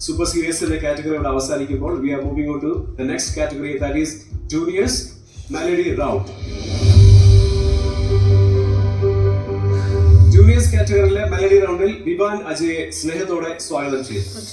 Super Serious in the category of അവസാനിക്കുമ്പോൾ we are moving on to the next category, that is Juniors Melody Round. Juniors category Melody Roundil Vivaan അജയെ സ്നേഹത്തോടെ സ്വാഗതം ചെയ്യുന്നു.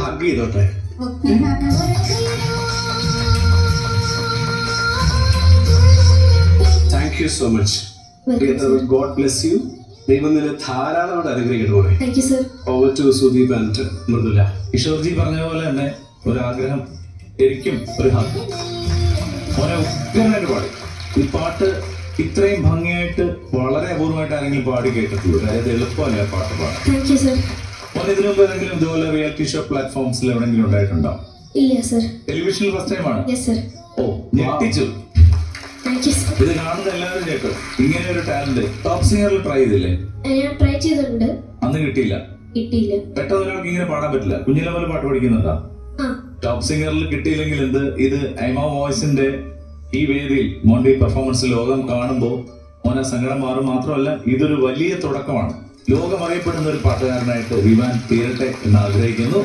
Hug ചെയ്തോട്ടെ. Thank you so much. God bless you. ദൈവം നിന്നെ ധാരാളമായിട്ട് അനുഗ്രഹിക്കട്ടെ മോനെ. Thank you sir. Over to Sudeep and Mridula. Kishorji പറഞ്ഞ പോലെ തന്നെ ഒരാഗ്രഹം, എനിക്കും ഒരു ഹക്ക്. മോനെ ഉഗ്രനായിട്ട് പാടി. ഈ പാട്ട് ഇത്രയും ഭംഗിയായിട്ട് വളരെ അപൂർവമായിട്ട് ആരെങ്കിലും പാടി കേട്ടിട്ടുള്ളൂ. അതായത് എളുപ്പമല്ല പാട്ട് പാടാൻ. Thank you sir. മോനെ ഇതിനു മുമ്പ് ഏതെങ്കിലും ഇതുപോലെ റിയാലിറ്റി ഷോ പ്ലാറ്റ്ഫോംസിൽ എവിടെയെങ്കിലും ഉണ്ടായിട്ടുണ്ടോ? ഇല്ല സർ. ടെലിവിഷനിൽ ഫസ്റ്റ് ടൈമാണ്? Yes sir. ഓ, ഞെട്ടിച്ചു. Thank you sir. ഇത് കാണുന്ന എല്ലാവരും കേട്ടോ, ഇങ്ങനെ ഒരു ടാലന്റ്. ടോപ്പ് സിംഗറിൽ ട്രൈ ചെയ്തില്ലേ? ഞാൻ ട്രൈ ചെയ്തിട്ടുണ്ട്. അന്ന് കിട്ടിയില്ല. കിട്ടിയില്ല. പെട്ടെന്ന് ഒരാൾക്ക് ഇങ്ങനെ പാടാൻ പറ്റില്ല. കുഞ്ഞിലെ പോലെ പാട്ട് പഠിക്കുന്നുണ്ടോ? ടോപ്പ് സിംഗറിൽ കിട്ടിയില്ലെങ്കിൽ എന്ത്, ഇത് ഐമ വോയിസിന്റെ ഈ വേദിയിൽ മോന്റെ പെർഫോമൻസ് ലോകം കാണുമ്പോൾ മോനെ സങ്കടം മാറും. മാത്രമല്ല, ഇതൊരു വലിയ തുടക്കമാണ്. ലോകം അറിയപ്പെടുന്ന ഒരു പാട്ടുകാരനായിട്ട് വിവാൻ തീരട്ടെ എന്ന് ആഗ്രഹിക്കുന്നു.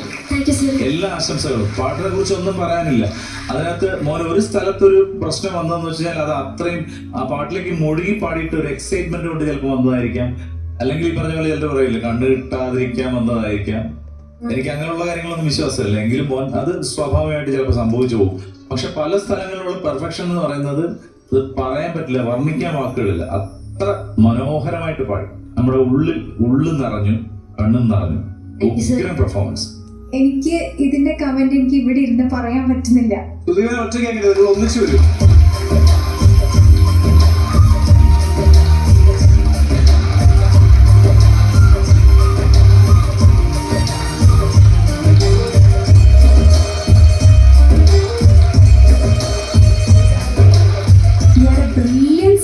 എല്ലാ ആശംസകളും. പാട്ടിനെ കുറിച്ച് ഒന്നും പറയാനില്ല. അതിനകത്ത് മോൻ ഒരു സ്ഥലത്തൊരു പ്രശ്നം വന്നതെന്ന് വെച്ചാൽ അത് അത്രയും ആ പാട്ടിലേക്ക് മുഴുകി പാടിയിട്ട് ഒരു എക്സൈറ്റ്മെന്റ് കൊണ്ട് ചിലപ്പോൾ വന്നതായിരിക്കാം. അല്ലെങ്കിൽ ഈ പറഞ്ഞ പോലെ ചിലപ്പോൾ പറയില്ല, കണ്ണു കിട്ടാതിരിക്കാൻ വന്നതായിരിക്കാം. എനിക്ക് അങ്ങനെയുള്ള കാര്യങ്ങളൊന്നും വിശ്വാസമില്ല. എങ്കിലും മോൻ അത് സ്വാഭാവികമായിട്ട് ചിലപ്പോൾ സംഭവിച്ചു പോകും. പക്ഷെ പല സ്ഥലങ്ങളിലുള്ള പെർഫെക്ഷൻ എന്ന് പറയുന്നത് അത് പറയാൻ പറ്റില്ല, വർണ്ണിക്കാൻ വാക്കുകളില്ല. അത്ര മനോഹരമായിട്ട് പാടി. നമ്മുടെ ഉള്ളിൽ നിറഞ്ഞു, കണ്ണും നിറഞ്ഞു. ഉഗ്രം പെർഫോമൻസ്. എനിക്ക് ഇതിന്റെ കമന്റ് എനിക്ക് ഇവിടെ ഇരുന്ന് പറയാൻ പറ്റുന്നില്ല. ഒന്നിച്ചു വരും.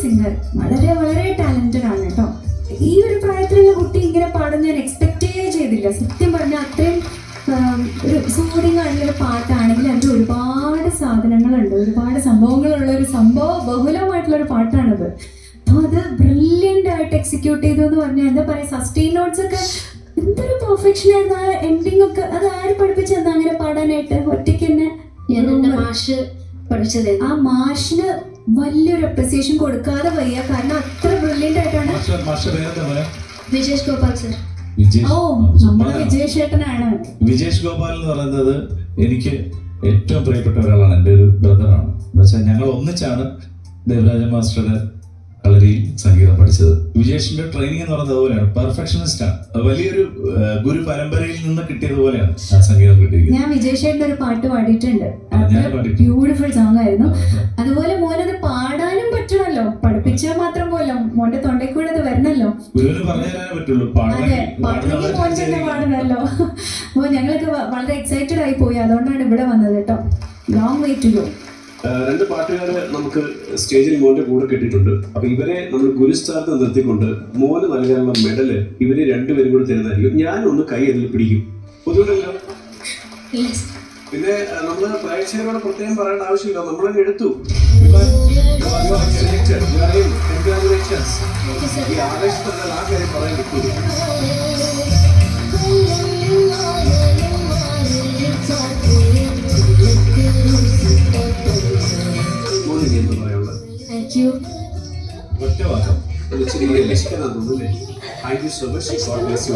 സിംഗർ വളരെ വളരെ ടാലന്റഡ് ആണ് കേട്ടോ. ഈ ഒരു പ്രായത്തിലുള്ള കുട്ടി ഇങ്ങനെ പാടുന്ന ഞാൻ എക്സ്പെക്റ്റേ ചെയ്തില്ല. സത്യം പറഞ്ഞാൽ അത്രയും ഒരു സൂഡിങ് ആയിട്ടുള്ള ഒരു പാട്ടാണെങ്കിൽ അതിൽ ഒരുപാട് സാധനങ്ങളുണ്ട്, ഒരുപാട് സംഭവങ്ങളുള്ള ഒരു ബഹുലമായിട്ടുള്ള ഒരു പാട്ടാണത്. അപ്പോൾ അത് ബ്രില്യൻ്റ് ആയിട്ട് എക്സിക്യൂട്ട് ചെയ്തു എന്ന് പറഞ്ഞാൽ എന്താ പറയുക, സസ്റ്റെയിൻ നോട്ട്സ് ഒക്കെ എന്തൊരു പെർഫെക്ഷൻ ആയിരുന്നു. ആ എൻഡിങ് ഒക്കെ അത് ആര് പഠിപ്പിച്ചത് അങ്ങനെ പാടാനായിട്ട്? ഒറ്റയ്ക്ക് തന്നെ മാഷ് പഠിച്ചത്. ആ മാഷിന് വലിയൊരു അപ്രിസിയേഷൻ കൊടുക്കാതെ വയ്യ, കാരണം അത്ര ബ്രില്യൻ്റ് ആയിട്ടാണ്. വിജേഷ് ഗോപാൽ സർ. ഓ, നമ്മുടെ വിജേഷ് ചേട്ടനാണ്. വിജേഷ് ഗോപാൽ എന്ന് പറയുന്നത് എനിക്ക് ഏറ്റവും പ്രിയപ്പെട്ട ഒരാളാണ്. എൻ്റെ ഒരു ബ്രദറാണ്. എന്ന് വെച്ചാൽ ഞങ്ങൾ ഒന്നിച്ചാണ് ദേവരാജ മാസ്റ്ററുടെ കളരിയിൽ സംഗീതം പഠിച്ചത്. വിജേഷിന്റെ ട്രെയിനിങ് എന്ന് പറയുന്നത് അതുപോലെയാണ്, പെർഫെക്ഷനിസ്റ്റ് ആണ്. വലിയൊരു ഗുരു പരമ്പരയിൽ നിന്ന് കിട്ടിയതുപോലെയാണ് ആ സംഗീതം കിട്ടിയിരിക്കുന്നത്. ഞാൻ വിജേഷ് ചേട്ടൻ്റെ ഒരു പാട്ട് പാടിയിട്ടുണ്ട്. ബ്യൂട്ടിഫുൾ സോങ് ആയിരുന്നു. അതുപോലെ മോനത് പാടാനും പറ്റണല്ലോ, പഠിപ്പിച്ചാൽ മാത്രം പോലെ മോന്റെ തൊണ്ടയിൽ കൂടെ അത് വരണല്ലോ. ഗുരുവിന് പറഞ്ഞു തരാനേ പറ്റുള്ളൂ. അതെ, പാടണമെങ്കിൽ മോൻ തന്നെ പാടണല്ലോ. അപ്പോൾ ഞങ്ങളൊക്കെ വളരെ എക്സൈറ്റഡ് ആയി പോയി. അതുകൊണ്ടാണ് ഇവിടെ വന്നത് കേട്ടോ. Long way to go. രണ്ട് പാട്ടുകാരെ നമുക്ക് സ്റ്റേജിൽ മോന്റെ കൂടെ കിട്ടിയിട്ടുണ്ട്. അപ്പൊ ഇവരെ നമ്മൾ ഗുരുസ്ഥാനത്ത് നിർത്തിക്കൊണ്ട് മോന് നൽകാനുള്ള മെഡല് ഇവരെ രണ്ടുപേരും കൂടെ തരുന്നതായിരിക്കും. ഞാനൊന്ന് കൈ അതിൽ പിടിക്കും. ബുദ്ധിമുട്ടല്ലോ? പിന്നെ നമ്മള് പ്രേക്ഷകരോട് പ്രത്യേകം പറയേണ്ട ആവശ്യമില്ല, നമ്മളങ്ങ് എടുത്തു. ഈ ആവേശത്തിൽ ആ കാര്യം പറയാൻ കിട്ടും. Thank you so much. God bless you.